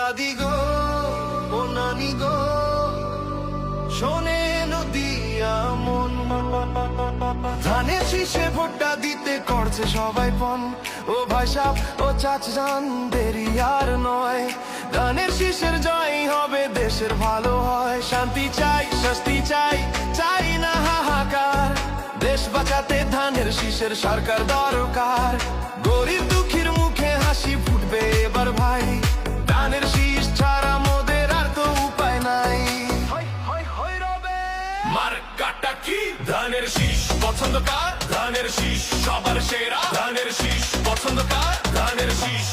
দাদি গো, ও নানি গো, শোনে নদিয়া মন। ধানের শীষে ভোটটা দিতে করছে সবাই পণ। ও ভাই সাব, ও চাচান, দেরি আর নয়। ধানের শীষের জয় হবে, দেশের ভালো হয়। শান্তি চাই, শাস্তি চাই, চাই না হাহাকার। দেশ বাঁচাতে ধানের শীষের সরকার দরকার। গরিব দুঃখীর মুখে হাসি ফুটবে এবার ভাই। ধানের শীষ ছাড়া মোদের আর তো উপায় নাই। মার্কাটা কি? ধানের শীষ। পছন্দ কার? ধানের শীষ। সবার সেরা ধানের শীষ। পছন্দ কার? ধানের শীষ।